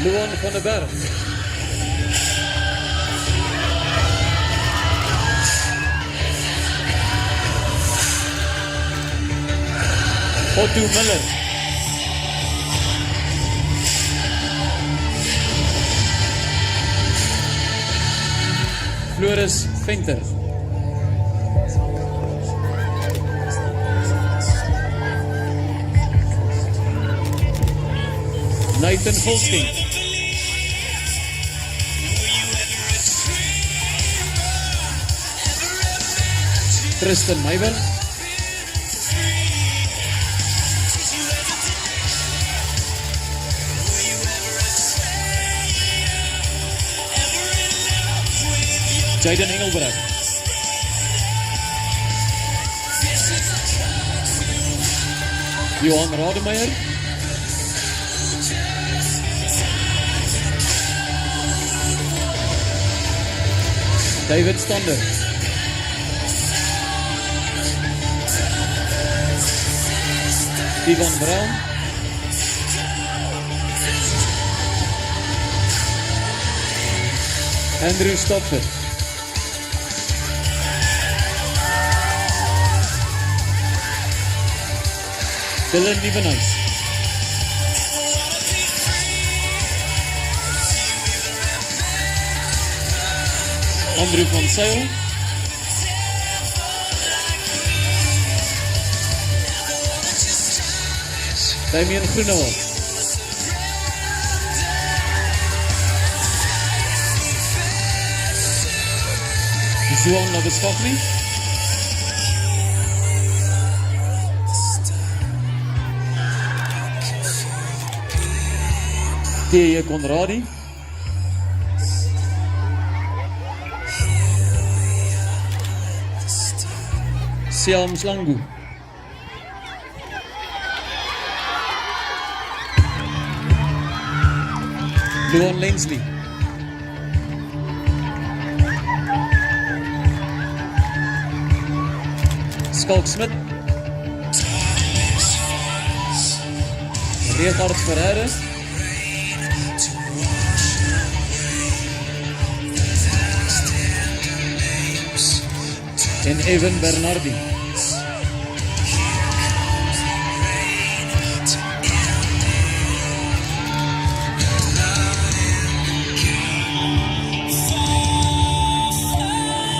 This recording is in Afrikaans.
Luan van der Berg. Otto Miller. Floris Venter. Nathan Volstein. Tristan Meijber. Jaden Engelbrecht. Johan Rademeier. David Stander. Ivan Brown. Andrew Stopford. Dylan Nieuwenhuis. Andrew van Zyl. Damien Groenewald. Johan Labuschagne. T.J. Conradi. Siam Slangu. Luan Lensley. Skalk Smit. Richard Ferreira. En Evan Bernardi.